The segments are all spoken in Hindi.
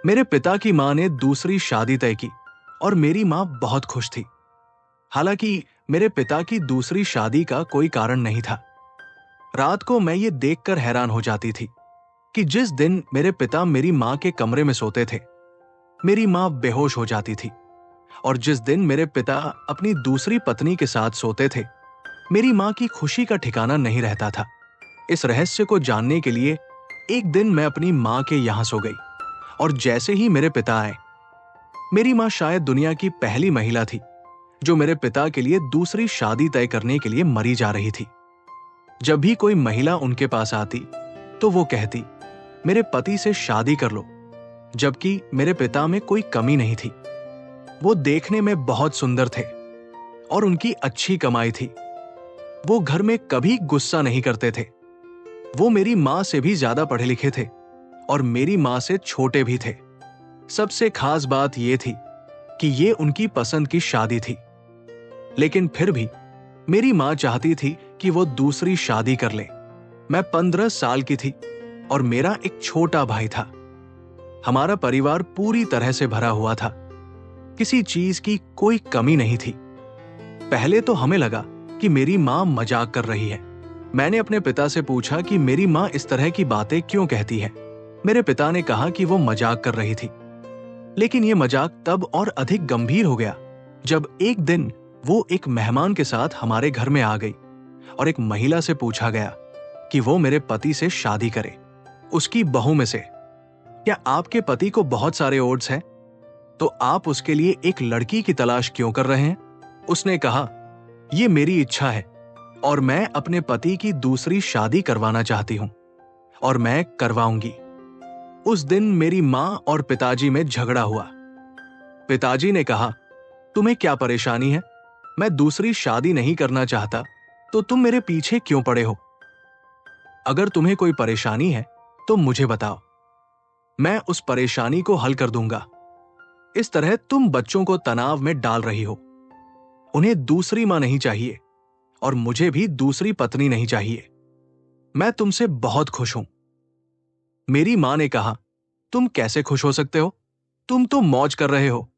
मेरे पिता की मां ने दूसरी शादी तय की और मेरी मां बहुत खुश थी। हालांकि मेरे पिता की दूसरी शादी का कोई कारण नहीं था। रात को मैं ये देखकर हैरान हो जाती थी कि जिस दिन मेरे पिता मेरी मां के कमरे में सोते थे, मेरी मां बेहोश हो जाती थी, और जिस दिन मेरे पिता अपनी दूसरी पत्नी के साथ सोते थे, मेरी मां की खुशी का ठिकाना नहीं रहता था। इस रहस्य को जानने के लिए एक दिन मैं अपनी मां के यहां सो गई, और जैसे ही मेरे पिता आए, मेरी मां शायद दुनिया की पहली महिला थी जो मेरे पिता के लिए दूसरी शादी तय करने के लिए मरी जा रही थी। जब भी कोई महिला उनके पास आती तो वो कहती, मेरे पति से शादी कर लो, जबकि मेरे पिता में कोई कमी नहीं थी। वो देखने में बहुत सुंदर थे और उनकी अच्छी कमाई थी। वो घर में कभी गुस्सा नहीं करते थे। वो मेरी मां से भी ज्यादा पढ़े लिखे थे और मेरी मां से छोटे भी थे। सबसे खास बात यह थी कि ये उनकी पसंद की शादी थी, लेकिन फिर भी मेरी मां चाहती थी कि वो दूसरी शादी कर ले। मैं 15 साल की थी और मेरा एक छोटा भाई था। हमारा परिवार पूरी तरह से भरा हुआ था। किसी चीज की कोई कमी नहीं थी। पहले तो हमें लगा कि मेरी मां मजाक कर रही है। मैंने अपने पिता से पूछा कि मेरी मां इस तरह की बातें क्यों कहती है। मेरे पिता ने कहा कि वो मजाक कर रही थी, लेकिन ये मजाक तब और अधिक गंभीर हो गया जब एक दिन वो एक मेहमान के साथ हमारे घर में आ गई और एक महिला से पूछा गया कि वो मेरे पति से शादी करे। उसकी बहू में से, क्या आपके पति को बहुत सारे ओट्स हैं, तो आप उसके लिए एक लड़की की तलाश क्यों कर रहे हैं? उसने कहा, ये मेरी इच्छा है और मैं अपने पति की दूसरी शादी करवाना चाहती हूं और मैं करवाऊंगी। उस दिन मेरी मां और पिताजी में झगड़ा हुआ। पिताजी ने कहा, तुम्हें क्या परेशानी है? मैं दूसरी शादी नहीं करना चाहता, तो तुम मेरे पीछे क्यों पड़े हो? अगर तुम्हें कोई परेशानी है तो मुझे बताओ, मैं उस परेशानी को हल कर दूंगा। इस तरह तुम बच्चों को तनाव में डाल रही हो। उन्हें दूसरी मां नहीं चाहिए और मुझे भी दूसरी पत्नी नहीं चाहिए। मैं तुमसे बहुत खुश हूं। मेरी मां ने कहा, तुम कैसे खुश हो सकते हो? तुम तो मौज कर रहे हो।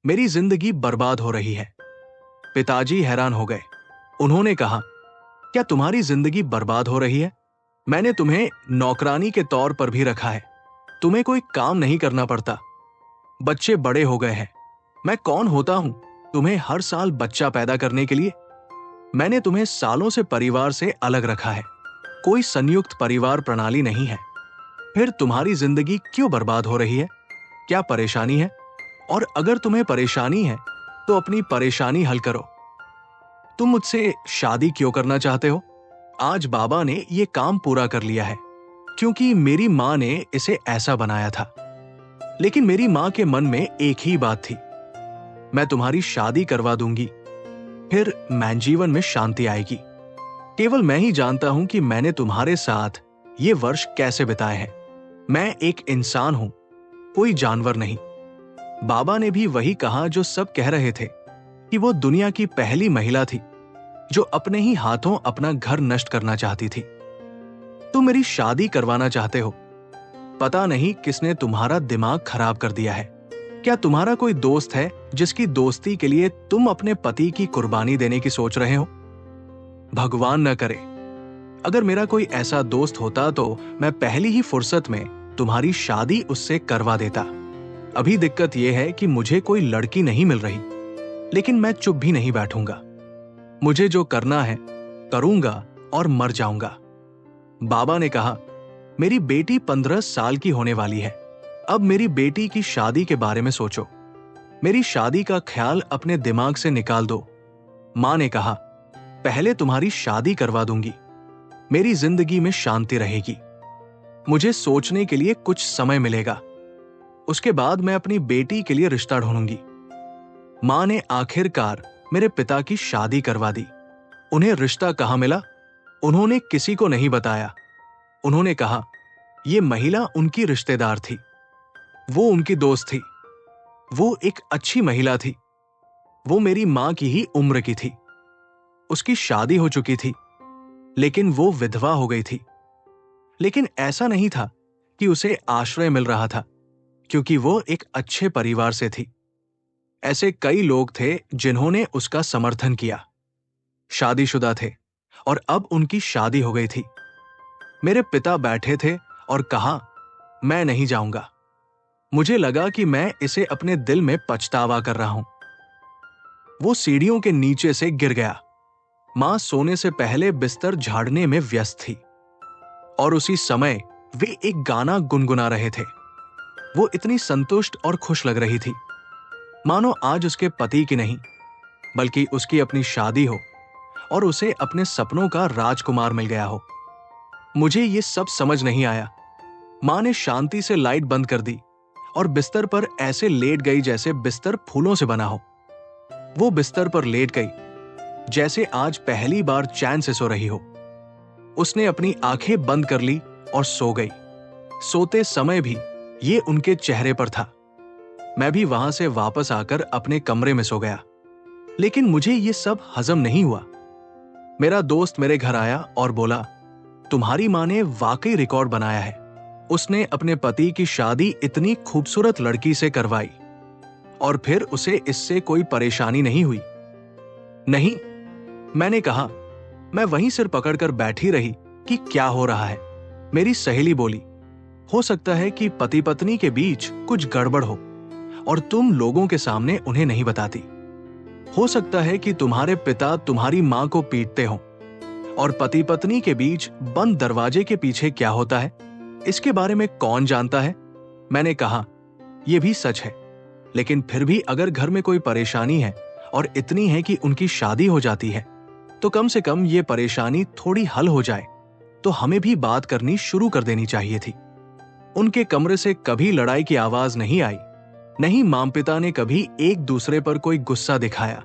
मेरी जिंदगी बर्बाद हो रही है। पिताजी हैरान हो गए। उन्होंने कहा, क्या तुम्हारी जिंदगी बर्बाद हो रही है? मैंने तुम्हें नौकरानी के तौर पर भी रखा है। तुम्हें कोई काम नहीं करना पड़ता। बच्चे बड़े हो गए हैं। मैं कौन होता हूं तुम्हें हर साल बच्चा पैदा करने के लिए? मैंने तुम्हें सालों से परिवार से अलग रखा है। कोई संयुक्त परिवार प्रणाली नहीं है। फिर तुम्हारी जिंदगी क्यों बर्बाद हो रही है? क्या परेशानी है? और अगर तुम्हें परेशानी है तो अपनी परेशानी हल करो। तुम मुझसे शादी क्यों करना चाहते हो? आज बाबा ने ये काम पूरा कर लिया है, क्योंकि मेरी मां ने इसे ऐसा बनाया था। लेकिन मेरी मां के मन में एक ही बात थी, मैं तुम्हारी शादी करवा दूंगी, फिर मैनजीवन में शांति आएगी। केवल मैं ही जानता हूं कि मैंने तुम्हारे साथ ये वर्ष कैसे बिताए हैं। मैं एक इंसान हूं, कोई जानवर नहीं। बाबा ने भी वही कहा जो सब कह रहे थे, कि वो दुनिया की पहली महिला थी जो अपने ही हाथों अपना घर नष्ट करना चाहती थी। तुम मेरी शादी करवाना चाहते हो। पता नहीं किसने तुम्हारा दिमाग खराब कर दिया है। क्या तुम्हारा कोई दोस्त है जिसकी दोस्ती के लिए तुम अपने पति की कुर्बानी देने की सोच रहे हो? भगवान न करे, अगर मेरा कोई ऐसा दोस्त होता तो मैं पहली ही फुर्सत में तुम्हारी शादी उससे करवा देता। अभी दिक्कत यह है कि मुझे कोई लड़की नहीं मिल रही, लेकिन मैं चुप भी नहीं बैठूंगा। मुझे जो करना है करूंगा और मर जाऊंगा। बाबा ने कहा, मेरी बेटी 15 साल की होने वाली है। अब मेरी बेटी की शादी के बारे में सोचो। मेरी शादी का ख्याल अपने दिमाग से निकाल दो। मां ने कहा, पहले तुम्हारी शादी करवा दूंगी, मेरी जिंदगी में शांति रहेगी। मुझे सोचने के लिए कुछ समय मिलेगा। उसके बाद मैं अपनी बेटी के लिए रिश्ता ढूंढूंगी। मां ने आखिरकार मेरे पिता की शादी करवा दी। उन्हें रिश्ता कहां मिला? उन्होंने किसी को नहीं बताया। उन्होंने कहा, यह महिला उनकी रिश्तेदार थी, वो उनकी दोस्त थी। वो एक अच्छी महिला थी। वो मेरी मां की ही उम्र की थी। उसकी शादी हो चुकी थी, लेकिन वो विधवा हो गई थी। लेकिन ऐसा नहीं था कि उसे आश्रय मिल रहा था क्योंकि वो एक अच्छे परिवार से थी। ऐसे कई लोग थे जिन्होंने उसका समर्थन किया, शादीशुदा थे और अब उनकी शादी हो गई थी। मेरे पिता बैठे थे और कहा, मैं नहीं जाऊंगा। मुझे लगा कि मैं इसे अपने दिल में पछतावा कर रहा हूं। वो सीढ़ियों के नीचे से गिर गया। मां सोने से पहले बिस्तर झाड़ने में व्यस्त थी और उसी समय वे एक गाना गुनगुना रहे थे। वो इतनी संतुष्ट और खुश लग रही थी, मानो आज उसके पति की नहीं बल्कि उसकी अपनी शादी हो और उसे अपने सपनों का राजकुमार मिल गया हो। मुझे ये सब समझ नहीं आया। मां ने शांति से लाइट बंद कर दी और बिस्तर पर ऐसे लेट गई जैसे बिस्तर फूलों से बना हो। वो बिस्तर पर लेट गई जैसे आज पहली बार चैन से सो रही हो। उसने अपनी आंखें बंद कर ली और सो गई। सोते समय भी ये उनके चेहरे पर था। मैं भी वहां से वापस आकर अपने कमरे में सो गया, लेकिन मुझे ये सब हजम नहीं हुआ। मेरा दोस्त मेरे घर आया और बोला, तुम्हारी मां ने वाकई रिकॉर्ड बनाया है। उसने अपने पति की शादी इतनी खूबसूरत लड़की से करवाई और फिर उसे इससे कोई परेशानी नहीं हुई। नहीं, मैंने कहा। मैं वहीं सिर पकड़कर बैठी रही कि क्या हो रहा है। मेरी सहेली बोली, हो सकता है कि पति पत्नी के बीच कुछ गड़बड़ हो और तुम लोगों के सामने उन्हें नहीं बताती। हो सकता है कि तुम्हारे पिता तुम्हारी मां को पीटते हों और पति पत्नी के बीच बंद दरवाजे के पीछे क्या होता है इसके बारे में कौन जानता है। मैंने कहा, यह भी सच है, लेकिन फिर भी अगर घर में कोई परेशानी है और इतनी है कि उनकी शादी हो जाती है, तो कम से कम ये परेशानी थोड़ी हल हो जाए तो हमें भी बात करनी शुरू कर देनी चाहिए थी। उनके कमरे से कभी लड़ाई की आवाज नहीं आई, नहीं मां पिता ने कभी एक दूसरे पर कोई गुस्सा दिखाया,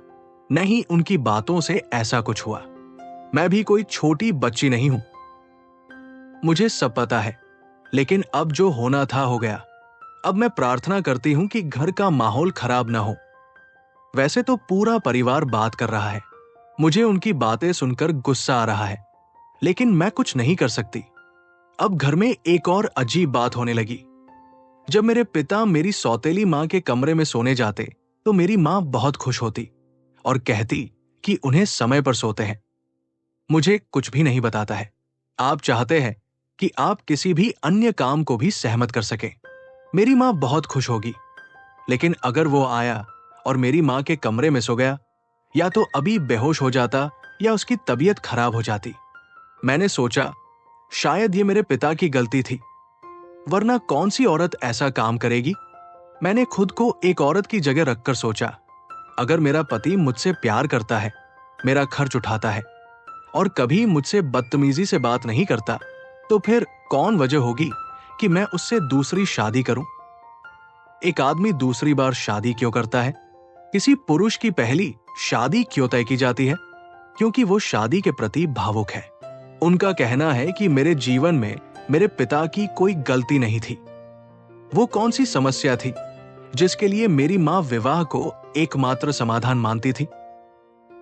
नहीं उनकी बातों से ऐसा कुछ हुआ। मैं भी कोई छोटी बच्ची नहीं हूं, मुझे सब पता है, लेकिन अब जो होना था हो गया। अब मैं प्रार्थना करती हूं कि घर का माहौल खराब ना हो। वैसे तो पूरा परिवार बात कर रहा है, मुझे उनकी बातें सुनकर गुस्सा आ रहा है, लेकिन मैं कुछ नहीं कर सकती। अब घर में एक और अजीब बात होने लगी। जब मेरे पिता मेरी सौतेली मां के कमरे में सोने जाते तो मेरी मां बहुत खुश होती और कहती कि उन्हें समय पर सोते हैं। मुझे कुछ भी नहीं बताता है। आप चाहते हैं कि आप किसी भी अन्य काम को भी सहमत कर सकें। मेरी मां बहुत खुश होगी, लेकिन अगर वो आया और मेरी मां के कमरे में सो गया, या तो अभी बेहोश हो जाता या उसकी तबीयत खराब हो जाती। मैंने सोचा, शायद ये मेरे पिता की गलती थी, वरना कौन सी औरत ऐसा काम करेगी। मैंने खुद को एक औरत की जगह रखकर सोचा, अगर मेरा पति मुझसे प्यार करता है, मेरा खर्च उठाता है और कभी मुझसे बदतमीजी से बात नहीं करता, तो फिर कौन वजह होगी कि मैं उससे दूसरी शादी करूं। एक आदमी दूसरी बार शादी क्यों करता है? किसी पुरुष की पहली शादी क्यों तय की जाती है? क्योंकि वो शादी के प्रति भावुक है। उनका कहना है कि मेरे जीवन में मेरे पिता की कोई गलती नहीं थी। वो कौन सी समस्या थी जिसके लिए मेरी मां विवाह को एकमात्र समाधान मानती थी?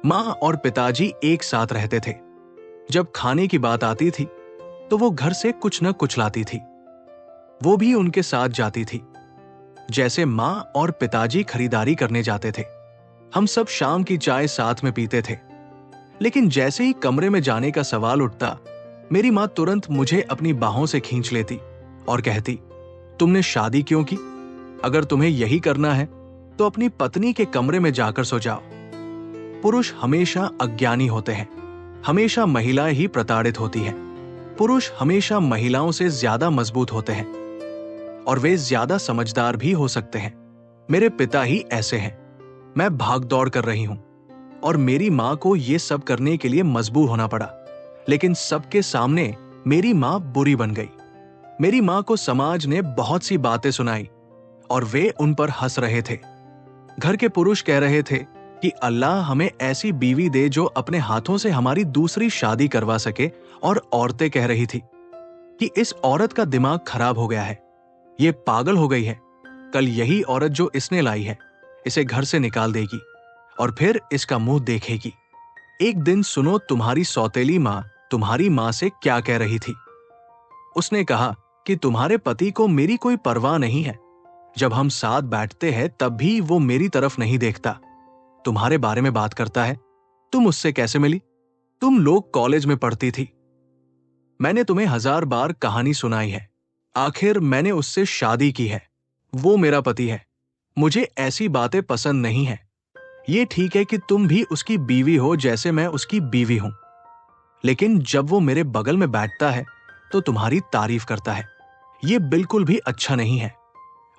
मां और पिताजी एक साथ रहते थे। जब खाने की बात आती थी तो वो घर से कुछ न कुछ लाती थी। वो भी उनके साथ जाती थी, जैसे मां और पिताजी खरीदारी करने जाते थे। हम सब शाम की चाय साथ में पीते थे, लेकिन जैसे ही कमरे में जाने का सवाल उठता, मेरी मां तुरंत मुझे अपनी बाहों से खींच लेती और कहती, तुमने शादी क्यों की? अगर तुम्हें यही करना है तो अपनी पत्नी के कमरे में जाकर सो जाओ। पुरुष हमेशा अज्ञानी होते हैं, हमेशा महिलाएं ही प्रताड़ित होती हैं। पुरुष हमेशा महिलाओं से ज्यादा मजबूत होते हैं और वे ज्यादा समझदार भी हो सकते हैं। मेरे पिता ही ऐसे हैं। मैं भाग दौड़ कर रही हूं और मेरी मां को यह सब करने के लिए मजबूर होना पड़ा, लेकिन सबके सामने मेरी मां बुरी बन गई। मेरी मां को समाज ने बहुत सी बातें सुनाई और वे उन पर हंस रहे थे। घर के पुरुष कह रहे थे कि अल्लाह हमें ऐसी बीवी दे जो अपने हाथों से हमारी दूसरी शादी करवा सके, और औरतें कह रही थी कि इस औरत का दिमाग खराब हो गया है, ये पागल हो गई है। कल यही औरत जो इसने लाई है इसे घर से निकाल देगी और फिर इसका मुंह देखेगी। एक दिन सुनो तुम्हारी सौतेली मां तुम्हारी मां से क्या कह रही थी। उसने कहा कि तुम्हारे पति को मेरी कोई परवाह नहीं है, जब हम साथ बैठते हैं तब भी वो मेरी तरफ नहीं देखता, तुम्हारे बारे में बात करता है। तुम उससे कैसे मिली? तुम लोग कॉलेज में पढ़ती थी। मैंने तुम्हें 1000 बार कहानी सुनाई है। आखिर मैंने उससे शादी की है, वो मेरा पति है। मुझे ऐसी बातें पसंद नहीं है। ये ठीक है कि तुम भी उसकी बीवी हो जैसे मैं उसकी बीवी हूं, लेकिन जब वो मेरे बगल में बैठता है तो तुम्हारी तारीफ करता है। ये बिल्कुल भी अच्छा नहीं है।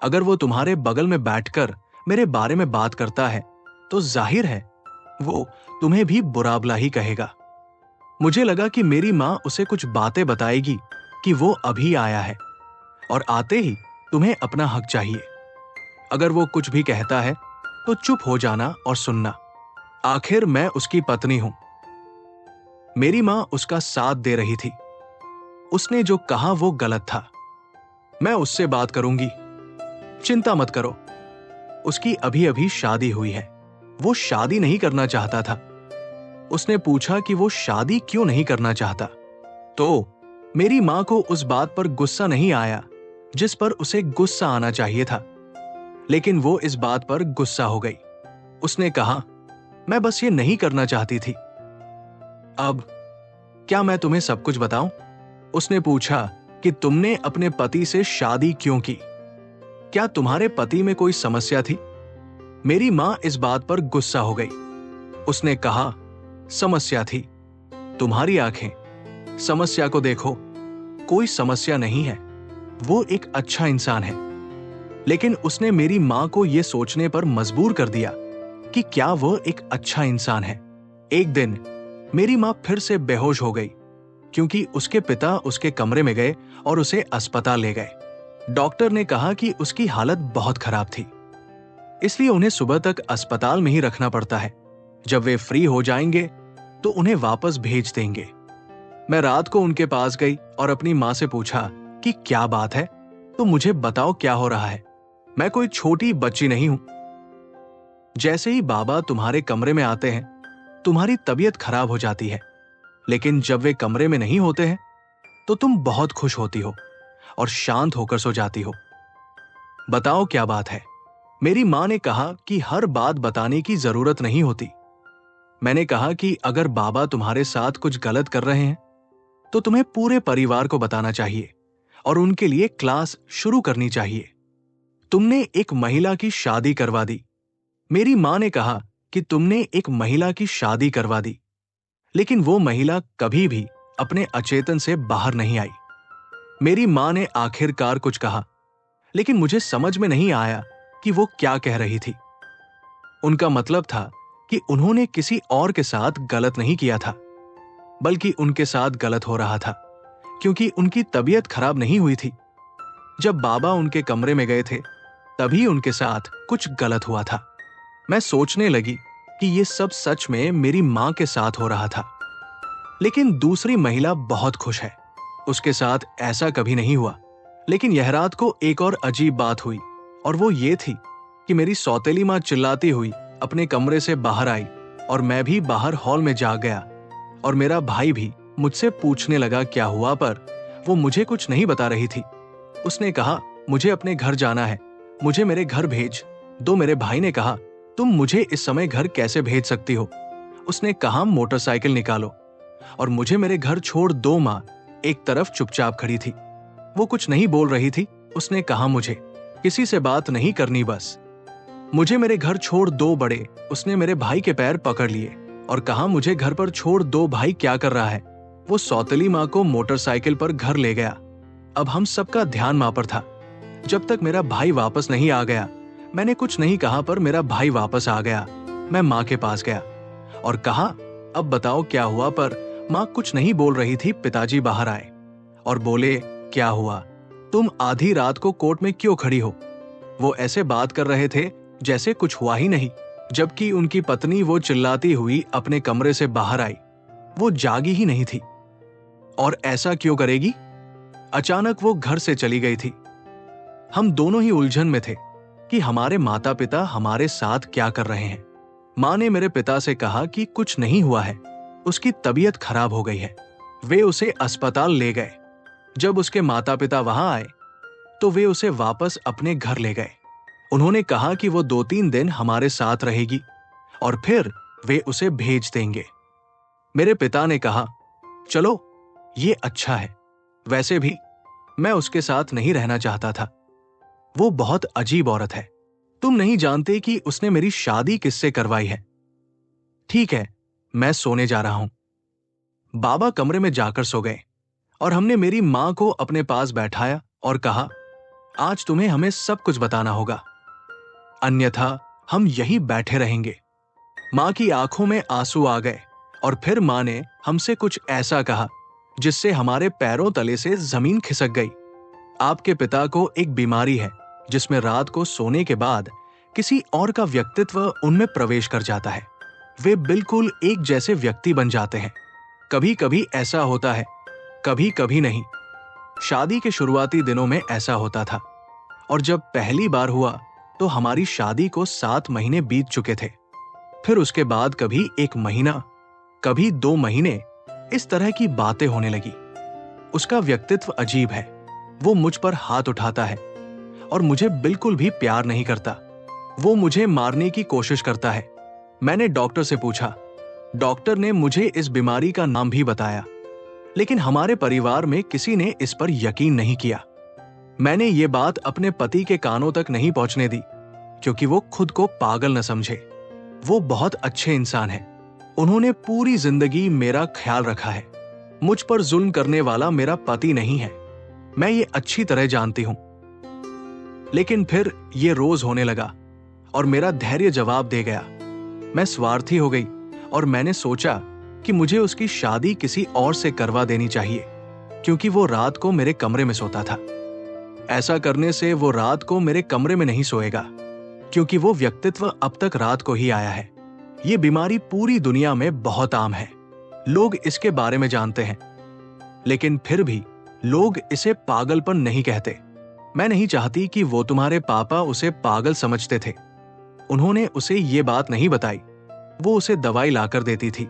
अगर वो तुम्हारे बगल में बैठकर मेरे बारे में बात करता है तो जाहिर है वो तुम्हें भी बुरा भला ही कहेगा। मुझे लगा कि मेरी माँ उसे कुछ बातें बताएगी कि वो अभी आया है और आते ही तुम्हें अपना हक चाहिए। अगर वो कुछ भी कहता है तो चुप हो जाना और सुनना। आखिर मैं उसकी पत्नी हूं। मेरी माँ उसका साथ दे रही थी। उसने जो कहा वो गलत था। मैं उससे बात करूंगी, चिंता मत करो। उसकी अभी अभी शादी हुई है। वो शादी नहीं करना चाहता था। उसने पूछा कि वो शादी क्यों नहीं करना चाहता, तो मेरी मां को उस बात पर गुस्सा नहीं आया जिस पर उसे गुस्सा आना चाहिए था, लेकिन वो इस बात पर गुस्सा हो गई। उसने कहा, मैं बस ये नहीं करना चाहती थी। अब क्या मैं तुम्हें सब कुछ बताऊं? उसने पूछा कि तुमने अपने पति से शादी क्यों की? क्या तुम्हारे पति में कोई समस्या थी? मेरी मां इस बात पर गुस्सा हो गई। उसने कहा, समस्या थी। तुम्हारी आंखें, समस्या को देखो। कोई समस्या नहीं है। वो एक अच्छा इंसान है। लेकिन उसने मेरी मां को यह सोचने पर मजबूर कर दिया कि क्या वो एक अच्छा इंसान है। एक दिन मेरी मां फिर से बेहोश हो गई क्योंकि उसके पिता उसके कमरे में गए और उसे अस्पताल ले गए। डॉक्टर ने कहा कि उसकी हालत बहुत खराब थी, इसलिए उन्हें सुबह तक अस्पताल में ही रखना पड़ता है। जब वे फ्री हो जाएंगे तो उन्हें वापस भेज देंगे। मैं रात को उनके पास गई और अपनी मां से पूछा कि क्या बात है, तो मुझे बताओ क्या हो रहा है। मैं कोई छोटी बच्ची नहीं हूं। जैसे ही बाबा तुम्हारे कमरे में आते हैं तुम्हारी तबीयत खराब हो जाती है, लेकिन जब वे कमरे में नहीं होते हैं तो तुम बहुत खुश होती हो और शांत होकर सो जाती हो। बताओ क्या बात है। मेरी मां ने कहा कि हर बात बताने की जरूरत नहीं होती। मैंने कहा कि अगर बाबा तुम्हारे साथ कुछ गलत कर रहे हैं तो तुम्हें पूरे परिवार को बताना चाहिए और उनके लिए क्लास शुरू करनी चाहिए। तुमने एक महिला की शादी करवा दी। मेरी मां ने कहा कि तुमने एक महिला की शादी करवा दी, लेकिन वो महिला कभी भी अपने अचेतन से बाहर नहीं आई। मेरी मां ने आखिरकार कुछ कहा, लेकिन मुझे समझ में नहीं आया कि वो क्या कह रही थी। उनका मतलब था कि उन्होंने किसी और के साथ गलत नहीं किया था, बल्कि उनके साथ गलत हो रहा था क्योंकि उनकी तबीयत खराब नहीं हुई थी। जब बाबा उनके कमरे में गए थे तभी उनके साथ कुछ गलत हुआ था। मैं सोचने लगी कि ये सब सच में मेरी मां के साथ हो रहा था, लेकिन दूसरी महिला बहुत खुश है। उसके साथ ऐसा कभी नहीं हुआ। लेकिन यह रात को एक और अजीब बात हुई, और वो ये थी कि मेरी सौतेली मां चिल्लाती हुई अपने कमरे से बाहर आई और मैं भी बाहर हॉल में जा गया और मेरा भाई भी मुझसे पूछने लगा क्या हुआ, पर वो मुझे कुछ नहीं बता रही थी। उसने कहा, मुझे अपने घर जाना है, मुझे मेरे घर भेज दो। मेरे भाई ने कहा, तुम मुझे इस समय घर कैसे भेज सकती हो? उसने कहा, मोटरसाइकिल निकालो और मुझे मेरे घर छोड़ दो। मां एक तरफ चुपचाप खड़ी थी, वो कुछ नहीं बोल रही थी। उसने कहा, मुझे किसी से बात नहीं करनी, बस मुझे मेरे घर छोड़ दो। बड़े उसने मेरे भाई के पैर पकड़ लिए और कहा, मुझे घर पर छोड़ दो। भाई क्या कर रहा है? वो सौतेली मां को मोटरसाइकिल पर घर ले गया। अब हम सबका ध्यान मां पर था। जब तक मेरा भाई वापस नहीं आ गया मैंने कुछ नहीं कहा, पर मेरा भाई वापस आ गया। मैं मां के पास गया और कहा, अब बताओ क्या हुआ, पर मां कुछ नहीं बोल रही थी। पिताजी बाहर आए और बोले, क्या हुआ? तुम आधी रात को कोर्ट में क्यों खड़ी हो? वो ऐसे बात कर रहे थे जैसे कुछ हुआ ही नहीं, जबकि उनकी पत्नी वो चिल्लाती हुई अपने कमरे से बाहर आई। वो जागी ही नहीं थी और ऐसा क्यों करेगी? अचानक वो घर से चली गई थी। हम दोनों ही उलझन में थे कि हमारे माता पिता हमारे साथ क्या कर रहे हैं। मां ने मेरे पिता से कहा कि कुछ नहीं हुआ है, उसकी तबीयत खराब हो गई है। वे उसे अस्पताल ले गए। जब उसके माता पिता वहां आए तो वे उसे वापस अपने घर ले गए। उन्होंने कहा कि वो 2-3 दिन हमारे साथ रहेगी और फिर वे उसे भेज देंगे। मेरे पिता ने कहा, चलो ये अच्छा है। वैसे भी मैं उसके साथ नहीं रहना चाहता था। वो बहुत अजीब औरत है। तुम नहीं जानते कि उसने मेरी शादी किससे करवाई है। ठीक है, मैं सोने जा रहा हूं। बाबा कमरे में जाकर सो गए और हमने मेरी मां को अपने पास बैठाया और कहा, आज तुम्हें हमें सब कुछ बताना होगा, अन्यथा हम यहीं बैठे रहेंगे। मां की आंखों में आंसू आ गए और फिर मां ने हमसे कुछ ऐसा कहा जिससे हमारे पैरों तले से जमीन खिसक गई। आपके पिता को एक बीमारी है जिसमें रात को सोने के बाद किसी और का व्यक्तित्व उनमें प्रवेश कर जाता है। वे बिल्कुल एक जैसे व्यक्ति बन जाते हैं। कभी कभी ऐसा होता है, कभी कभी नहीं। शादी के शुरुआती दिनों में ऐसा होता था और जब पहली बार हुआ तो हमारी शादी को 7 महीने बीत चुके थे। फिर उसके बाद कभी 1 महीना, कभी 2 महीने, इस तरह की बातें होने लगी। उसका व्यक्तित्व अजीब है। वो मुझ पर हाथ उठाता है और मुझे बिल्कुल भी प्यार नहीं करता। वो मुझे मारने की कोशिश करता है। मैंने डॉक्टर से पूछा। डॉक्टर ने मुझे इस बीमारी का नाम भी बताया, लेकिन हमारे परिवार में किसी ने इस पर यकीन नहीं किया। मैंने ये बात अपने पति के कानों तक नहीं पहुंचने दी क्योंकि वो खुद को पागल न समझे। वो बहुत अच्छे इंसान हैं। उन्होंने पूरी जिंदगी मेरा ख्याल रखा है। मुझ पर जुल्म करने वाला मेरा पति नहीं है, मैं ये अच्छी तरह जानती हूं। लेकिन फिर ये रोज होने लगा और मेरा धैर्य जवाब दे गया। मैं स्वार्थी हो गई और मैंने सोचा कि मुझे उसकी शादी किसी और से करवा देनी चाहिए क्योंकि वो रात को मेरे कमरे में सोता था। ऐसा करने से वो रात को मेरे कमरे में नहीं सोएगा क्योंकि वो व्यक्तित्व अब तक रात को ही आया है। ये बीमारी पूरी दुनिया में बहुत आम है। लोग इसके बारे में जानते हैं, लेकिन फिर भी लोग इसे पागलपन नहीं कहते। मैं नहीं चाहती कि वो तुम्हारे पापा उसे पागल समझते थे। उन्होंने उसे ये बात नहीं बताई। वो उसे दवाई लाकर देती थी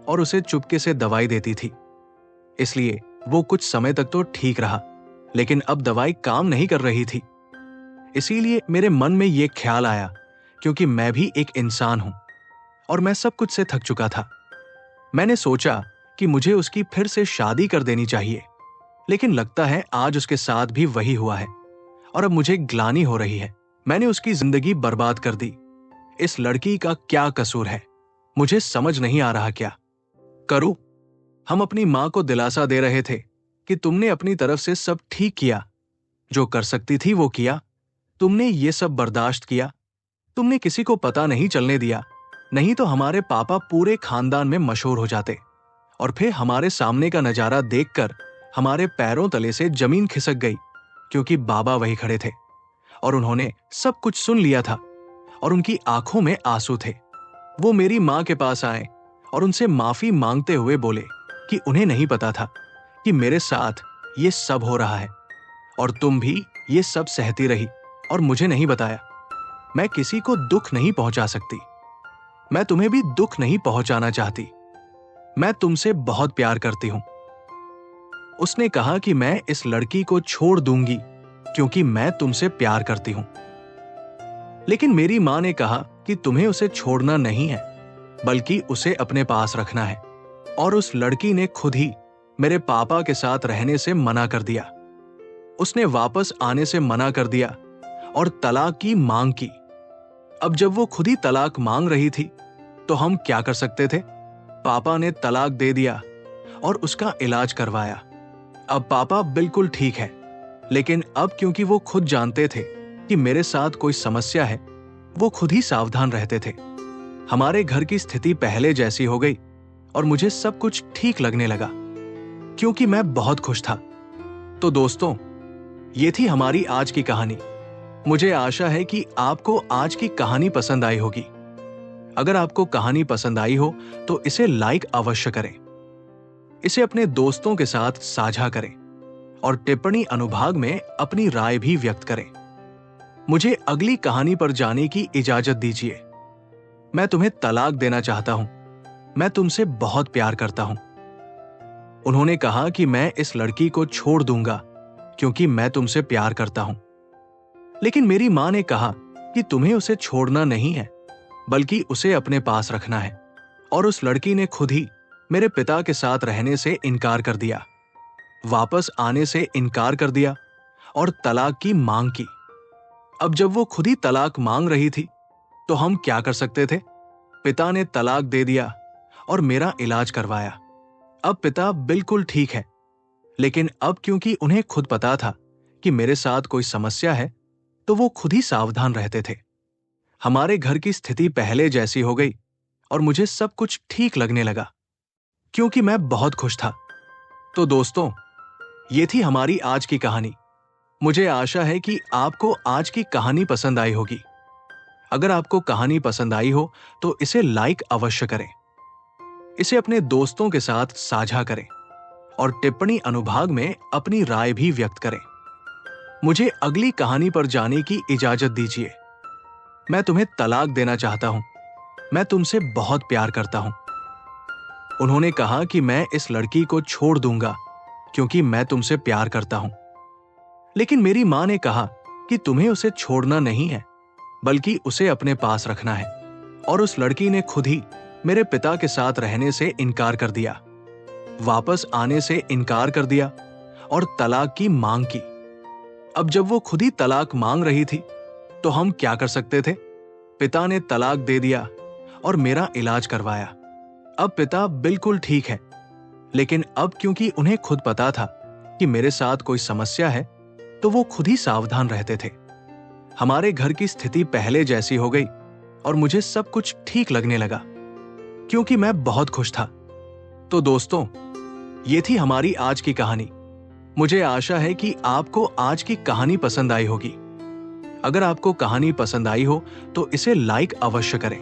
और उसे चुपके से दवाई देती थी। इसलिए वो कुछ समय तक तो ठीक रहा, लेकिन अब दवाई काम नहीं कर रही थी। इसीलिए मेरे मन में ये ख्याल आया, क्योंकि मैं भी एक इंसान हूं और मैं सब कुछ से थक चुका था। मैंने सोचा कि मुझे उसकी फिर से शादी कर देनी चाहिए, लेकिन लगता है आज उसके साथ भी वही हुआ है और अब मुझे ग्लानि हो रही है। मैंने उसकी जिंदगी बर्बाद कर दी। इस लड़की का क्या कसूर है, मुझे समझ नहीं आ रहा क्या करूं। हम अपनी मां को दिलासा दे रहे थे कि तुमने अपनी तरफ से सब ठीक किया, जो कर सकती थी वो किया, तुमने ये सब बर्दाश्त किया, तुमने किसी को पता नहीं चलने दिया, नहीं तो हमारे पापा पूरे खानदान में मशहूर हो जाते और फिर हमारे सामने का नजारा देखकर हमारे पैरों तले से जमीन खिसक गई, क्योंकि बाबा वही खड़े थे और उन्होंने सब कुछ सुन लिया था और उनकी आंखों में आंसू थे। वो मेरी मां के पास आए और उनसे माफी मांगते हुए बोले कि उन्हें नहीं पता था कि मेरे साथ ये सब हो रहा है और तुम भी ये सब सहती रही और मुझे नहीं बताया। मैं किसी को दुख नहीं पहुंचा सकती। मैं तुम्हें भी दुख नहीं पहुंचाना चाहती। मैं तुमसे बहुत प्यार करती हूं। उसने कहा कि मैं इस लड़की को छोड़ दूंगी क्योंकि मैं तुमसे प्यार करती हूं। लेकिन मेरी मां ने कहा कि तुम्हें उसे छोड़ना नहीं है, बल्कि उसे अपने पास रखना है। और उस लड़की ने खुद ही मेरे पापा के साथ रहने से मना कर दिया। उसने वापस आने से मना कर दिया और तलाक की मांग की। अब जब वो खुद ही तलाक मांग रही थी तो हम क्या कर सकते थे। पापा ने तलाक दे दिया और उसका इलाज करवाया। अब पापा बिल्कुल ठीक है, लेकिन अब क्योंकि वो खुद जानते थे कि मेरे साथ कोई समस्या है, वो खुद ही सावधान रहते थे। हमारे घर की स्थिति पहले जैसी हो गई और मुझे सब कुछ ठीक लगने लगा क्योंकि मैं बहुत खुश था। तो दोस्तों, ये थी हमारी आज की कहानी। मुझे आशा है कि आपको आज की कहानी पसंद आई होगी। अगर आपको कहानी पसंद आई हो तो इसे लाइक अवश्य करें, इसे अपने दोस्तों के साथ साझा करें और टिप्पणी अनुभाग में अपनी राय भी व्यक्त करें। मुझे अगली कहानी पर जाने की इजाजत दीजिए। मैं तुम्हें तलाक देना चाहता हूं। मैं तुमसे बहुत प्यार करता हूं। उन्होंने कहा कि मैं इस लड़की को छोड़ दूंगा क्योंकि मैं तुमसे प्यार करता हूं। लेकिन मेरी मां ने कहा कि तुम्हें उसे छोड़ना नहीं है, बल्कि उसे अपने पास रखना है। और उस लड़की ने खुद ही मेरे पिता के साथ रहने से इनकार कर दिया, वापस आने से इनकार कर दिया और तलाक की मांग की। अब जब वो खुद ही तलाक मांग रही थी, तो हम क्या कर सकते थे? पिता ने तलाक दे दिया और मेरा इलाज करवाया। अब पिता बिल्कुल ठीक है, लेकिन अब क्योंकि उन्हें खुद पता था कि मेरे साथ कोई समस्या है, तो वो खुद ही सावधान रहते थे। हमारे घर की स्थिति पहले जैसी हो गई और मुझे सब कुछ ठीक लगने लगा, क्योंकि मैं बहुत खुश था। तो दोस्तों, ये थी हमारी आज की कहानी। मुझे आशा है कि आपको आज की कहानी पसंद आई होगी। अगर आपको कहानी पसंद आई हो तो इसे लाइक अवश्य करें, इसे अपने दोस्तों के साथ साझा करें और टिप्पणी अनुभाग में अपनी राय भी व्यक्त करें। मुझे अगली कहानी पर जाने की इजाजत दीजिए। मैं तुम्हें तलाक देना चाहता हूं। मैं तुमसे बहुत प्यार करता हूं। उन्होंने कहा कि मैं इस लड़की को छोड़ दूंगा क्योंकि मैं तुमसे प्यार करता हूं। लेकिन मेरी मां ने कहा कि तुम्हें उसे छोड़ना नहीं है, बल्कि उसे अपने पास रखना है। और उस लड़की ने खुद ही मेरे पिता के साथ रहने से इनकार कर दिया, वापस आने से इनकार कर दिया और तलाक की मांग की। अब जब वो खुद ही तलाक मांग रही थी, तो हम क्या कर सकते थे? पिता ने तलाक दे दिया और मेरा इलाज करवाया। अब पिता बिल्कुल ठीक है, लेकिन अब क्योंकि उन्हें खुद पता था कि मेरे साथ कोई समस्या है, तो वो खुद ही सावधान रहते थे। हमारे घर की स्थिति पहले जैसी हो गई और मुझे सब कुछ ठीक लगने लगा, क्योंकि मैं बहुत खुश था। तो दोस्तों, ये थी हमारी आज की कहानी। मुझे आशा है कि आपको आज की कहानी पसंद आई होगी। अगर आपको कहानी पसंद आई हो तो इसे लाइक अवश्य करें,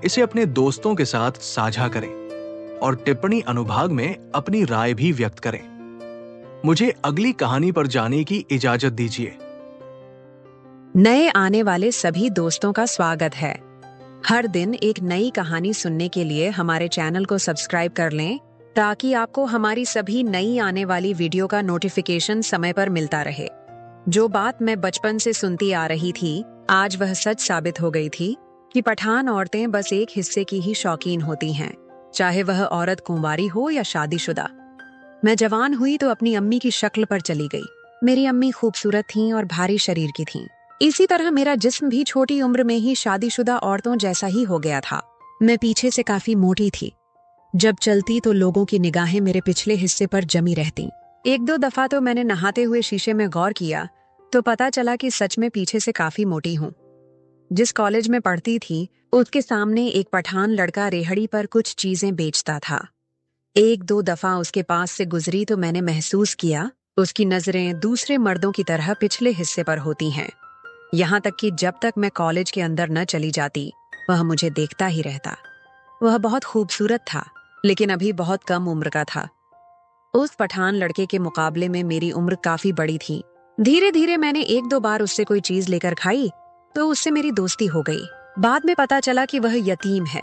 इसे अपने दोस्तों के साथ साझा करें और टिप्पणी अनुभाग में अपनी राय भी व्यक्त करें। मुझे अगली कहानी पर जाने की इजाजत दीजिए। नए आने वाले सभी दोस्तों का स्वागत है। हर दिन एक नई कहानी सुनने के लिए हमारे चैनल को सब्सक्राइब कर लें, ताकि आपको हमारी सभी नई आने वाली वीडियो का नोटिफिकेशन समय पर मिलता रहे। जो बात मैं बचपन से सुनती आ रही थी, आज वह सच साबित हो गई थी कि पठान औरतें बस एक हिस्से की ही शौकीन होती हैं, चाहे वह औरत कुंवारी हो या शादीशुदा। मैं जवान हुई तो अपनी अम्मी की शक्ल पर चली गई। मेरी अम्मी खूबसूरत थीं और भारी शरीर की थीं। इसी तरह मेरा जिस्म भी छोटी उम्र में ही शादीशुदा औरतों जैसा ही हो गया था। मैं पीछे से काफी मोटी थी। जब चलती तो लोगों की निगाहें मेरे पिछले हिस्से पर जमी रहती। एक दो दफा तो मैंने नहाते हुए शीशे में गौर किया तो पता चला कि सच में पीछे से काफी मोटी हूँ। जिस कॉलेज में पढ़ती थी, उसके सामने एक पठान लड़का रेहड़ी पर कुछ चीजें बेचता था। एक दो दफा उसके पास से गुजरी तो मैंने महसूस किया उसकी नजरें दूसरे मर्दों की तरह पिछले हिस्से पर होती हैं। यहाँ तक कि जब तक मैं कॉलेज के अंदर न चली जाती, वह मुझे देखता ही रहता। वह बहुत खूबसूरत था, लेकिन अभी बहुत कम उम्र का था। उस पठान लड़के के मुकाबले में मेरी उम्र काफी बड़ी थी। धीरे धीरे मैंने एक दो बार उससे कोई चीज लेकर खाई तो उससे मेरी दोस्ती हो गई। बाद में पता चला कि वह यतीम है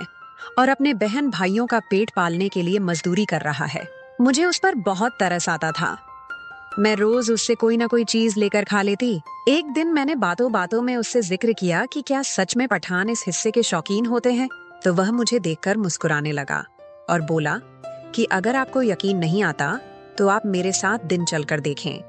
और अपने बहन भाइयों का पेट पालने के लिए मजदूरी कर रहा है। मुझे उस पर बहुत तरस आता था। मैं रोज उससे कोई ना कोई चीज लेकर खा लेती। एक दिन मैंने बातों बातों में उससे जिक्र किया कि क्या सच में पठान इस हिस्से के शौकीन होते हैं, तो वह मुझे देखकर मुस्कुराने लगा और बोला कि अगर आपको यकीन नहीं आता तो आप मेरे साथ दिन चलकर देखें।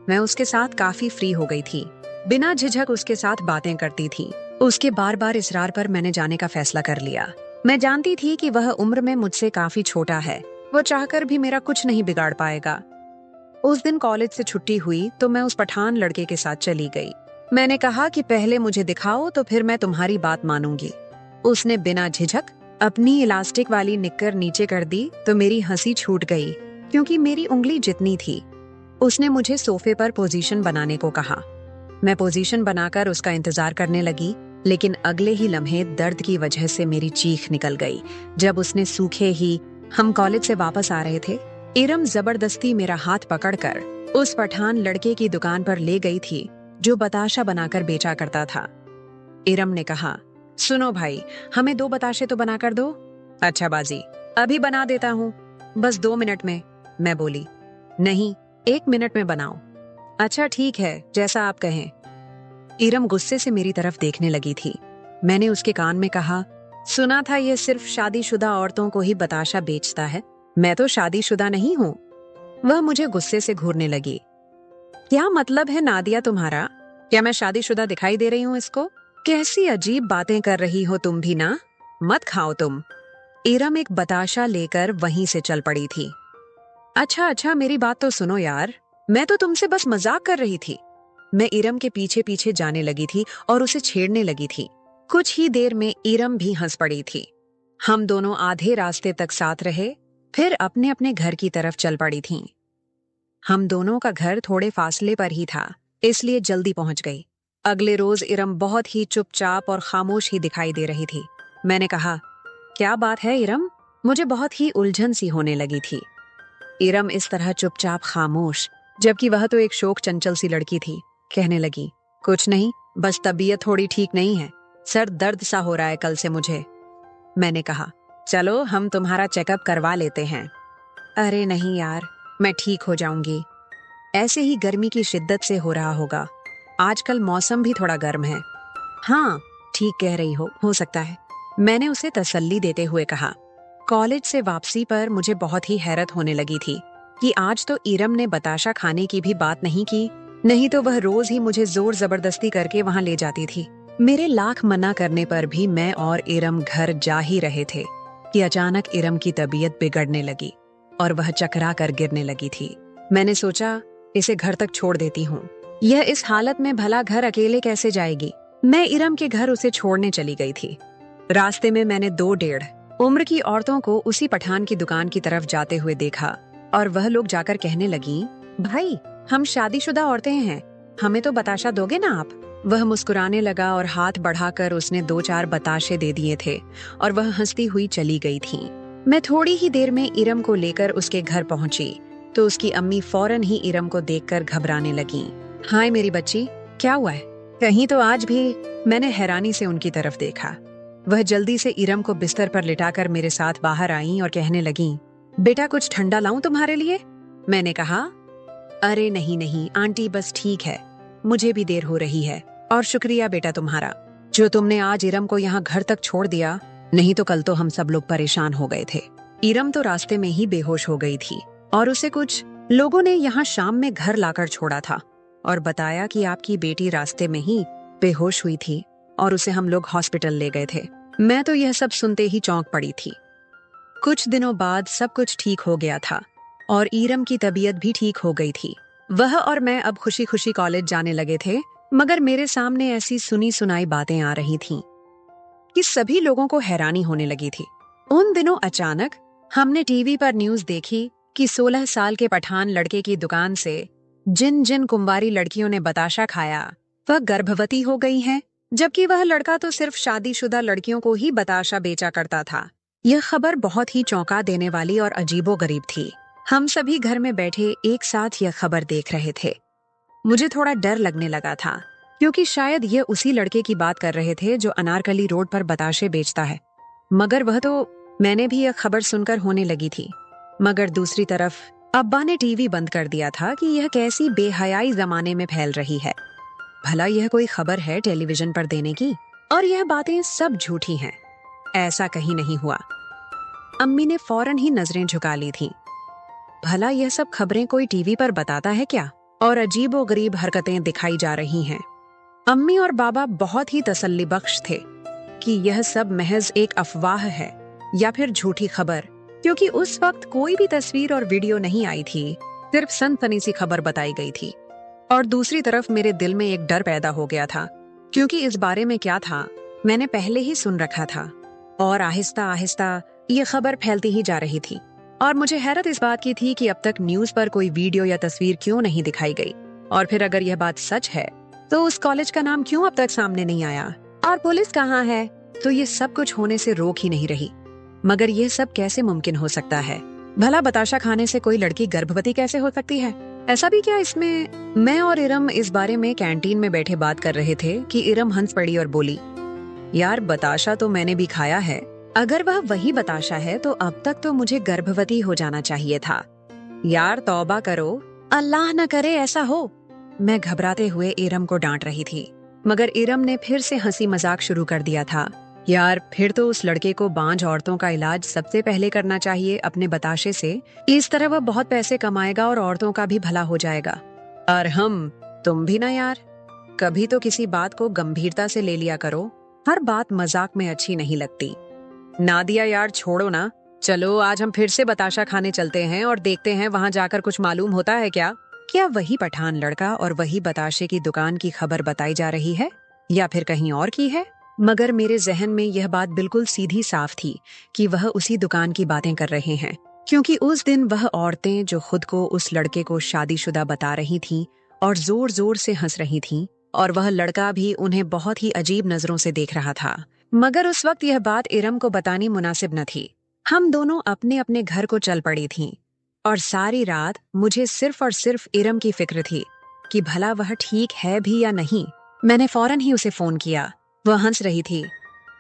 मैं उसके साथ काफी फ्री हो गई थी, बिना झिझक उसके साथ बातें करती थी। उसके बार बार इसरार पर मैंने जाने का फैसला कर लिया। मैं जानती थी कि वह उम्र में मुझसे काफी छोटा है, वो चाहकर भी मेरा कुछ नहीं बिगाड़ पाएगा। उस दिन कॉलेज से छुट्टी हुई तो मैं उस पठान लड़के के साथ चली गई। मैंने कहा कि पहले मुझे दिखाओ तो फिर मैं तुम्हारी बात मानूंगी। उसने बिना झिझक अपनी इलास्टिक वाली निक्कर नीचे कर दी तो मेरी हंसी छूट गई, क्योंकि मेरी उंगली जितनी थी। उसने मुझे सोफे पर पोजीशन बनाने को कहा। मैं पोजीशन बनाकर उसका इंतजार करने लगी, लेकिन अगले ही लम्हे दर्द की वजह से मेरी चीख निकल गई। जब उसने सूखे ही हम कॉलेज से वापस आ रहे थे, इरम जबरदस्ती मेरा हाथ पकड़कर उस पठान लड़के की दुकान पर ले गई थी जो बताशा बनाकर बेचा करता था। इरम ने कहा, सुनो भाई, हमें 2 बताशे तो बनाकर दो। अच्छा बाजी, अभी बना देता हूँ, बस 2 मिनट में। मैं बोली, नहीं, 1 मिनट में बनाओ। अच्छा ठीक है, जैसा आप कहें। इरम गुस्से से मेरी तरफ देखने लगी थी। मैंने उसके कान में कहा, सुना था ये सिर्फ शादीशुदा औरतों को ही बताशा बेचता है। मैं तो शादीशुदा नहीं हूँ। वह मुझे गुस्से से घूरने लगी। क्या मतलब है नादिया तुम्हारा? क्या मैं शादीशुदा दिखाई दे रही हूँ इसको? कैसी अजीब बातें कर रही हो तुम भी ना। मत खाओ तुम। इरम एक बताशा लेकर वहीं से चल पड़ी थी। अच्छा, मेरी बात तो सुनो यार, मैं तो तुमसे बस मजाक कर रही थी। मैं इरम के पीछे पीछे जाने लगी थी और उसे छेड़ने लगी थी। कुछ ही देर में इरम भी हंस पड़ी थी। हम दोनों आधे रास्ते तक साथ रहे, फिर अपने अपने घर की तरफ चल पड़ी थीं। हम दोनों का घर थोड़े फासले पर ही था, इसलिए जल्दी पहुंच गई। अगले रोज इरम बहुत ही चुपचाप और खामोश ही दिखाई दे रही थी। मैंने कहा, क्या बात है इरम? मुझे बहुत ही उलझन सी होने लगी थी। इरम इस तरह चुपचाप खामोश, जबकि वह तो एक शोक चंचल सी लड़की थी, कहने लगी, कुछ नहीं, बस तबीयत थोड़ी ठीक नहीं है। सर दर्द सा हो रहा है कल से मुझे। मैंने कहा, चलो हम तुम्हारा चेकअप करवा लेते हैं। अरे नहीं यार, मैं ठीक हो जाऊंगी। ऐसे ही गर्मी की शिद्दत से हो रहा होगा। आजकल मौसम भी थोड़ा गर्म है। हाँ, ठीक कह रही हो सकता है। मैंने उसे तसल्ली देते हुए कहा। कॉलेज से वापसी पर मुझे बहुत ही हैरत होने लगी थी कि आज तो इरम ने बताशा खाने की भी बात नहीं की, नहीं तो वह रोज ही मुझे जोर जबरदस्ती करके वहां ले जाती थी। मेरे लाख मना करने पर भी मैं और इरम घर जा ही रहे थे कि अचानक इरम की तबीयत बिगड़ने लगी और वह चकरा कर गिरने लगी थी। मैंने सोचा, इसे घर तक छोड़ देती हूँ। यह इस हालत में भला घर अकेले कैसे जाएगी? मैं इरम के घर उसे छोड़ने चली गई थी। रास्ते में मैंने 2 उम्र की औरतों को उसी पठान की दुकान की तरफ जाते हुए देखा और वह लोग जाकर कहने लगी, भाई हम शादीशुदा औरतें हैं, हमें तो बताशा दोगे ना आप? वह मुस्कुराने लगा और हाथ बढ़ाकर उसने 2-4 बताशे दे दिए थे और वह हंसती हुई चली गई थी। मैं थोड़ी ही देर में इरम को लेकर उसके घर पहुंची तो उसकी अम्मी फौरन ही इरम को देखकर घबराने लगी। हाय मेरी बच्ची, क्या हुआ है? कहीं तो आज भी? मैंने हैरानी से उनकी तरफ देखा। वह जल्दी से इरम को बिस्तर पर लिटाकर मेरे साथ बाहर आई और कहने लगी, बेटा कुछ ठंडा लाऊं तुम्हारे लिए? मैंने कहा, अरे नहीं आंटी, बस ठीक है, मुझे भी देर हो रही है। और शुक्रिया बेटा तुम्हारा, जो तुमने आज इरम को यहाँ घर तक छोड़ दिया, नहीं तो कल तो हम सब लोग परेशान हो गए थे। इरम तो रास्ते में ही बेहोश हो गई थी और उसे कुछ लोगों ने यहाँ शाम में घर लाकर छोड़ा था और बताया कि आपकी बेटी रास्ते में ही बेहोश हुई थी और उसे हम लोग हॉस्पिटल ले गए थे। मैं तो यह सब सुनते ही चौंक पड़ी थी। कुछ दिनों बाद सब कुछ ठीक हो गया था और इरम की तबीयत भी ठीक हो गई थी। वह और मैं अब खुशी खुशी कॉलेज जाने लगे थे, मगर मेरे सामने ऐसी सुनी सुनाई बातें आ रही थीं कि सभी लोगों को हैरानी होने लगी थी। उन दिनों अचानक हमने टीवी पर न्यूज देखी कि 16 साल के पठान लड़के की दुकान से जिन जिन कुंवारी लड़कियों ने बताशा खाया वह गर्भवती हो गई हैं, जबकि वह लड़का तो सिर्फ शादीशुदा लड़कियों को ही बताशा बेचा करता था। यह खबर बहुत ही चौंका देने वाली और अजीबोगरीब थी। हम सभी घर में बैठे एक साथ यह खबर देख रहे थे। मुझे थोड़ा डर लगने लगा था, क्योंकि शायद यह उसी लड़के की बात कर रहे थे जो अनारकली रोड पर बताशे बेचता है। मगर वह तो मैंने भी यह खबर सुनकर होने लगी थी। मगर दूसरी तरफ अब्बा ने टीवी बंद कर दिया था कि यह कैसी बेहयाई जमाने में फैल रही है। भला यह कोई खबर है टेलीविजन पर देने की? और यह बातें सब झूठी हैं, ऐसा कहीं नहीं हुआ। अम्मी ने फौरन ही नजरें झुका ली थीं। भला यह सब खबरें कोई टीवी पर बताता है क्या? और अजीबोगरीब हरकतें दिखाई जा रही हैं। अम्मी और बाबा बहुत ही तसल्ली बख्श थे कि यह सब महज एक अफवाह है या फिर झूठी खबर, क्योंकि उस वक्त कोई भी तस्वीर और वीडियो नहीं आई थी, सिर्फ सनसनी सी खबर बताई गई थी। और दूसरी तरफ मेरे दिल में एक डर पैदा हो गया था, क्योंकि इस बारे में क्या था मैंने पहले ही सुन रखा था और आहिस्ता आहिस्ता ये खबर फैलती ही जा रही थी। और मुझे हैरत इस बात की थी कि अब तक न्यूज पर कोई वीडियो या तस्वीर क्यों नहीं दिखाई गई, और फिर अगर यह बात सच है तो उस कॉलेज का नाम क्यों अब तक सामने नहीं आया, और पुलिस कहाँ है? तो ये सब कुछ होने से रोक ही नहीं रही। मगर यह सब कैसे मुमकिन हो सकता है? भला बताशा खाने से कोई लड़की गर्भवती कैसे हो सकती है? ऐसा भी क्या इसमें? मैं और इरम इस बारे में कैंटीन में बैठे बात कर रहे थे कि इरम हंस पड़ी और बोली, यार बताशा तो मैंने भी खाया है, अगर वह वही बताशा है तो अब तक तो मुझे गर्भवती हो जाना चाहिए था। यार तौबा करो, अल्लाह न करे ऐसा हो। मैं घबराते हुए इरम को डांट रही थी, मगर इरम ने फिर से हंसी मजाक शुरू कर दिया था। यार, फिर तो उस लड़के को बांझ औरतों का इलाज सबसे पहले करना चाहिए अपने बताशे से। इस तरह वह बहुत पैसे कमाएगा और औरतों का भी भला हो जाएगा। और तुम भी ना यार, कभी तो किसी बात को गंभीरता से ले लिया करो। हर बात मजाक में अच्छी नहीं लगती। नादिया यार, छोड़ो ना। चलो आज हम फिर से बताशा खाने चलते हैं और देखते हैं वहां जाकर कुछ मालूम होता है क्या। क्या वही पठान लड़का और वही बताशे की दुकान की खबर बताई जा रही है या फिर कहीं और की है? मगर मेरे जहन में यह बात बिल्कुल सीधी साफ थी कि वह उसी दुकान की बातें कर रहे हैं, क्योंकि उस दिन वह औरतें जो खुद को उस लड़के को शादीशुदा बता रही थीं और जोर जोर से हंस रही थीं, और वह लड़का भी उन्हें बहुत ही अजीब नजरों से देख रहा था। मगर उस वक्त यह बात इरम को बतानी मुनासिब न थी। हम दोनों अपने अपने घर को चल पड़ी थीं और सारी रात मुझे सिर्फ और सिर्फ इरम की फिक्र थी कि भला वह ठीक है भी या नहीं। मैंने फौरन ही उसे फोन किया। वह हंस रही थी।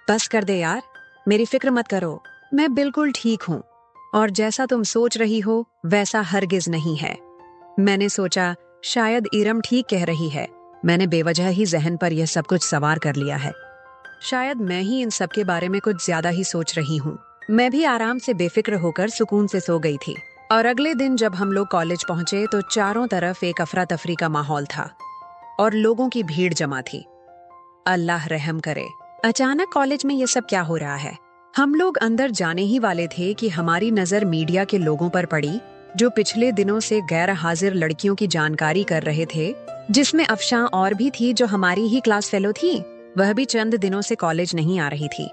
बस कर दे यार, मेरी फिक्र मत करो, मैं बिल्कुल ठीक हूँ और जैसा तुम सोच रही हो वैसा हरगिज नहीं है। मैंने सोचा शायद इरम ठीक कह रही है। मैंने बेवजह ही जहन पर यह सब कुछ सवार कर लिया है। शायद मैं ही इन सब के बारे में कुछ ज्यादा ही सोच रही हूँ। मैं भी आराम से बेफिक्र होकर सुकून से सो गई थी। और अगले दिन जब हम लोग कॉलेज पहुंचे तो चारों तरफ एक अफरा तफरी का माहौल था और लोगों की भीड़ जमा थी। अल्लाह रहम करे, अचानक कॉलेज में ये सब क्या हो रहा है? हम लोग अंदर जाने ही वाले थे कि हमारी नजर मीडिया के लोगों पर पड़ी जो पिछले दिनों से गैर हाजिर लड़कियों की जानकारी कर रहे थे, जिसमें अफशां और भी थी जो हमारी ही क्लास फेलो थी। वह भी चंद दिनों से कॉलेज नहीं आ रही थी।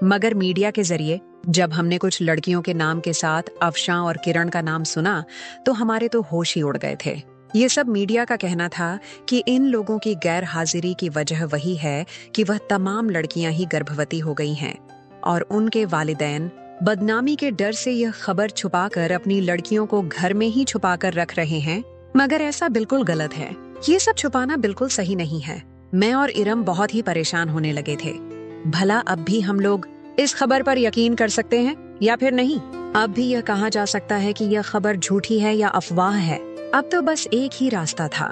मगर मीडिया के जरिए जब हमने कुछ लड़कियों के नाम के साथ अफशां और किरण का नाम सुना तो हमारे तो होश ही उड़ गए थे। ये सब मीडिया का कहना था कि इन लोगों की गैर हाजिरी की वजह वही है कि वह तमाम लड़कियां ही गर्भवती हो गई हैं और उनके वालिदैन बदनामी के डर से यह खबर छुपाकर अपनी लड़कियों को घर में ही छुपाकर रख रहे हैं। मगर ऐसा बिल्कुल गलत है। ये सब छुपाना बिल्कुल सही नहीं है। मैं और इरम बहुत ही परेशान होने लगे थे। भला अब भी हम लोग इस खबर पर यकीन कर सकते हैं या फिर नहीं? अब भी यह कहा जा सकता है कि यह खबर झूठी है या अफवाह है। अब तो बस एक ही रास्ता था।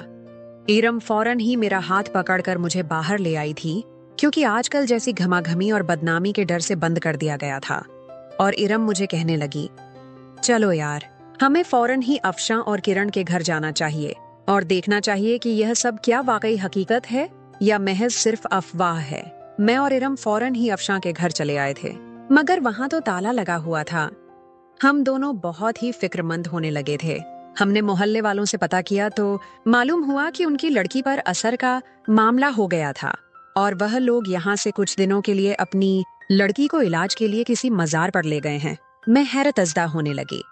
इरम फौरन ही मेरा हाथ पकड़कर मुझे बाहर ले आई थी, क्योंकि आजकल जैसी घमाघमी और बदनामी के डर से बंद कर दिया गया था। और इरम मुझे कहने लगी, चलो यार, हमें फौरन ही अफशां और किरण के घर जाना चाहिए और देखना चाहिए कि यह सब क्या वाकई हकीकत है या महज सिर्फ अफवाह है। मैं और इरम फौरन ही अफशां के घर चले आए थे, मगर वहां तो ताला लगा हुआ था। हम दोनों बहुत ही फिक्रमंद होने लगे थे। हमने मोहल्ले वालों से पता किया तो मालूम हुआ कि उनकी लड़की पर असर का मामला हो गया था और वह लोग यहाँ से कुछ दिनों के लिए अपनी लड़की को इलाज के लिए किसी मजार पर ले गए हैं। मैं हैरतज़दा होने लगी।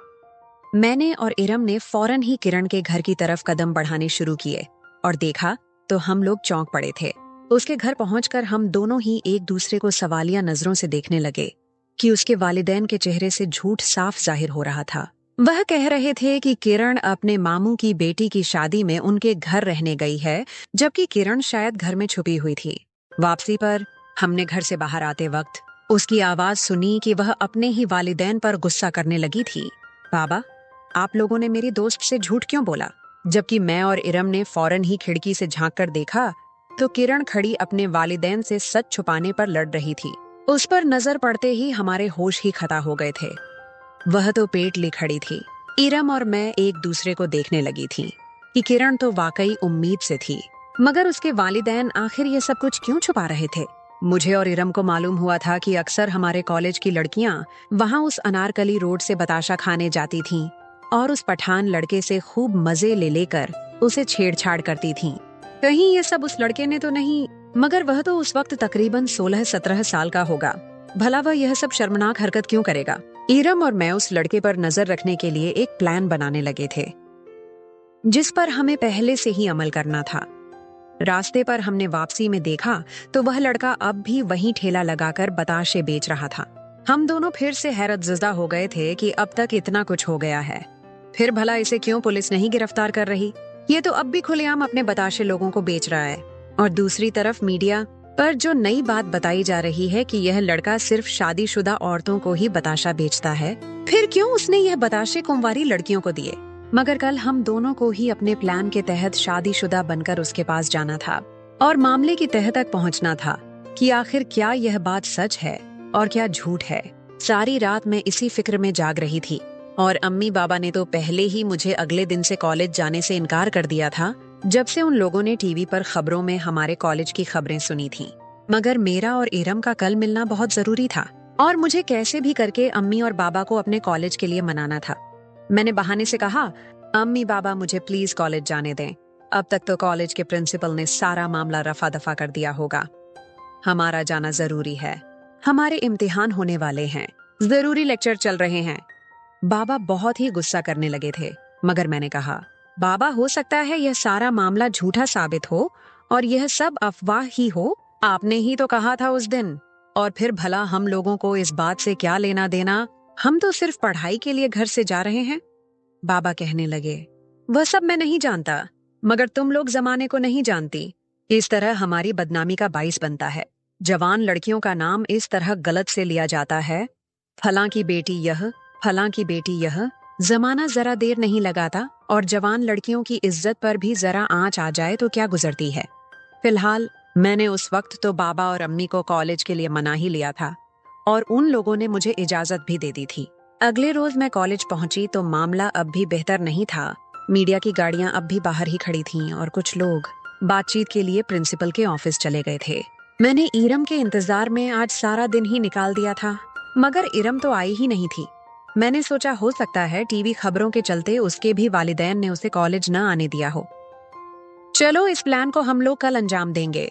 मैंने और इरम ने फौरन ही किरण के घर की तरफ कदम बढ़ाने शुरू किए और देखा तो हम लोग चौंक पड़े थे। उसके घर पहुंचकर हम दोनों ही एक दूसरे को सवालिया नजरों से देखने लगे कि उसके वालिदैन के चेहरे से झूठ साफ जाहिर हो रहा था। वह कह रहे थे कि किरण अपने मामू की बेटी की शादी में उनके घर रहने गई है, जबकि किरण शायद घर में छुपी हुई थी। वापसी पर हमने घर से बाहर आते वक्त उसकी आवाज सुनी कि वह अपने ही वालिदैन पर गुस्सा करने लगी थी। बाबा, आप लोगों ने मेरी दोस्त से झूठ क्यों बोला? जबकि मैं और इरम ने फौरन ही खिड़की से झांक कर देखा तो किरण खड़ी अपने वालिदैन से सच छुपाने पर लड़ रही थी। उस पर नजर पड़ते ही हमारे होश ही खता हो गए थे। वह तो पेट ली खड़ी थी। इरम और मैं एक दूसरे को देखने लगी थी कि किरण तो वाकई उम्मीद से थी, मगर उसके वालिदैन आखिर ये सब कुछ क्यों छुपा रहे थे? मुझे और इरम को मालूम हुआ था कि अक्सर हमारे कॉलेज की लड़कियां वहां उस अनारकली रोड से बताशा खाने जाती थीं और उस पठान लड़के से खूब मजे ले लेकर उसे छेड़छाड़ करती थीं। कहीं ये सब उस लड़के ने तो नहीं? मगर वह तो उस वक्त तकरीबन 16-17 साल का होगा। भला वह यह सब शर्मनाक हरकत क्यों करेगा? इरम और मैं उस लड़के पर नजर रखने के लिए एक प्लान बनाने लगे थे, जिस पर हमें पहले से ही अमल करना था। रास्ते पर हमने वापसी में देखा तो वह लड़का अब भी वहीं ठेला लगाकर बताशे बेच रहा था। हम दोनों फिर से हैरतज़दा हो गए थे कि अब तक इतना कुछ हो गया है, फिर भला इसे क्यों पुलिस नहीं गिरफ्तार कर रही? ये तो अब भी खुलेआम अपने बताशे लोगों को बेच रहा है। और दूसरी तरफ मीडिया पर जो नई बात बताई जा रही है कि यह लड़का सिर्फ शादीशुदा औरतों को ही बताशा बेचता है, फिर क्यों उसने यह बताशे कुंवारी लड़कियों को दिए? मगर कल हम दोनों को ही अपने प्लान के तहत शादीशुदा बनकर उसके पास जाना था। और मामले की तह तक पहुंचना था कि आखिर क्या यह बात सच है और क्या झूठ है। सारी रात मैं इसी फिक्र में जाग रही थी और अम्मी बाबा ने तो पहले ही मुझे अगले दिन से कॉलेज जाने से इनकार कर दिया था, जब से उन लोगों ने टीवी पर खबरों में हमारे कॉलेज की खबरें सुनी थीं। मगर मेरा और इरम का कल मिलना बहुत जरूरी था और मुझे कैसे भी करके अम्मी और बाबा को अपने कॉलेज के लिए मनाना था। मैंने बहाने से कहा, अम्मी बाबा मुझे प्लीज कॉलेज जाने दें। अब तक तो कॉलेज के प्रिंसिपल ने सारा मामला रफा दफा कर दिया होगा। हमारा जाना जरूरी है, हमारे इम्तिहान होने वाले हैं, जरूरी लेक्चर चल रहे हैं। बाबा बहुत ही गुस्सा करने लगे थे, मगर मैंने कहा, बाबा हो सकता है यह सारा मामला झूठा साबित हो और यह सब अफवाह ही हो। आपने ही तो कहा था उस दिन। और फिर भला हम लोगों को इस बात से क्या लेना देना, हम तो सिर्फ पढ़ाई के लिए घर से जा रहे हैं। बाबा कहने लगे, वह सब मैं नहीं जानता, मगर तुम लोग जमाने को नहीं जानती। इस तरह हमारी बदनामी का बाइस बनता है। जवान लड़कियों का नाम इस तरह गलत से लिया जाता है, फलां की बेटी यह, फलां की बेटी यह। जमाना जरा देर नहीं लगाता और जवान लड़कियों की इज्जत पर भी जरा आंच आ जाए तो क्या गुजरती है। फिलहाल मैंने उस वक्त तो बाबा और अम्मी को कॉलेज के लिए मना ही लिया था और उन लोगों ने मुझे इजाजत भी दे दी थी। अगले रोज मैं कॉलेज पहुंची तो मामला अब भी बेहतर नहीं था। मीडिया की गाड़ियां अब भी बाहर ही खड़ी थीं और कुछ लोग बातचीत के लिए प्रिंसिपल के ऑफिस चले गए थे। मैंने इरम के इंतजार में आज सारा दिन ही निकाल दिया था, मगर इरम तो आई ही नहीं थी। मैंने सोचा हो सकता है टीवी खबरों के चलते उसके भी वालिदैन ने उसे कॉलेज न आने दिया हो। चलो इस प्लान को हम लोग कल अंजाम देंगे।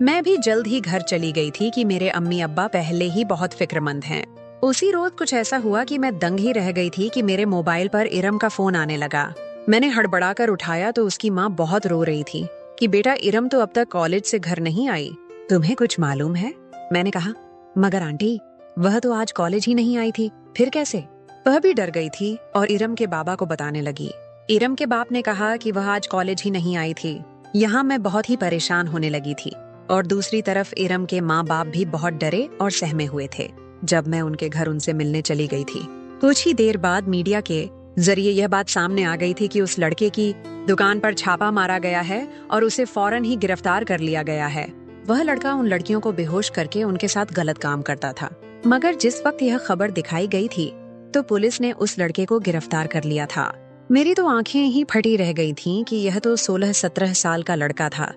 मैं भी जल्द ही घर चली गई थी कि मेरे अम्मी अब्बा पहले ही बहुत फिक्रमंद हैं। उसी रोज कुछ ऐसा हुआ कि मैं दंग ही रह गई थी कि मेरे मोबाइल पर इरम का फोन आने लगा। मैंने हड़बड़ाकर उठाया तो उसकी माँ बहुत रो रही थी कि बेटा इरम तो अब तक कॉलेज से घर नहीं आई, तुम्हें कुछ मालूम है? मैंने कहा, मगर आंटी वह तो आज कॉलेज ही नहीं आई थी, फिर कैसे? वह भी डर गई थी और इरम के बाबा को बताने लगी। इरम के बाप ने कहा कि वह आज कॉलेज ही नहीं आई थी। यहाँ मैं बहुत ही परेशान होने लगी थी और दूसरी तरफ इरम के माँ बाप भी बहुत डरे और सहमे हुए थे जब मैं उनके घर उनसे मिलने चली गई थी। कुछ ही देर बाद मीडिया के जरिए यह बात सामने आ गई थी कि उस लड़के की दुकान पर छापा मारा गया है और उसे फौरन ही गिरफ्तार कर लिया गया है। वह लड़का उन लड़कियों को बेहोश करके उनके साथ गलत काम करता था। मगर जिस वक्त यह खबर दिखाई गई थी तो पुलिस ने उस लड़के को गिरफ्तार कर लिया था। मेरी तो आंखें ही फटी रह गई थीं कि यह तो 16-17 साल का लड़का था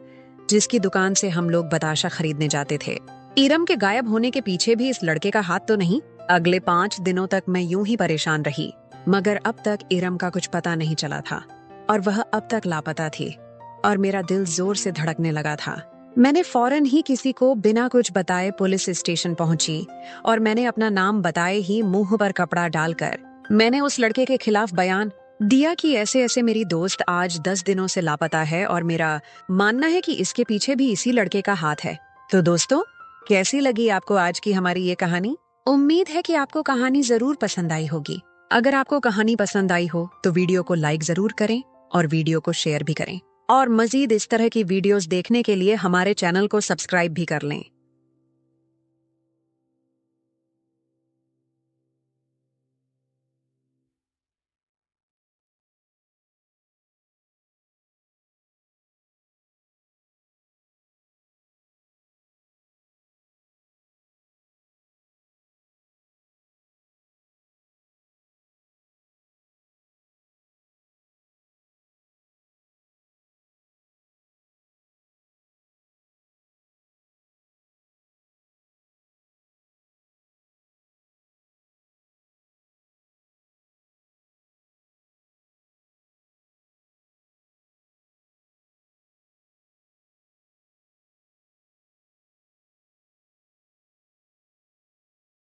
जिसकी दुकान से हम लोग बताशा खरीदने जाते थे। इरम के गायब होने के पीछे भी इस लड़के का हाथ तो नहीं? अगले 5 दिनों तक मैं यूं ही परेशान रही, मगर अब तक इरम का कुछ पता नहीं चला था और वह अब तक लापता थी और मेरा दिल जोर से धड़कने लगा था। मैंने फौरन ही किसी को बिना कुछ बताए पुलिस स्टेशन पहुंची और मैंने अपना नाम बताए ही मुंह पर कपड़ा डालकर मैंने उस लड़के के खिलाफ बयान दिया कि ऐसे ऐसे मेरी दोस्त आज 10 दिनों से लापता है और मेरा मानना है कि इसके पीछे भी इसी लड़के का हाथ है। तो दोस्तों, कैसी लगी आपको आज की हमारी ये कहानी? उम्मीद है कि आपको कहानी जरूर पसंद आई होगी। अगर आपको कहानी पसंद आई हो तो वीडियो को लाइक जरूर करें और वीडियो को शेयर भी करें और मजीद इस तरह की वीडियोस देखने के लिए हमारे चैनल को सब्सक्राइब भी कर लें।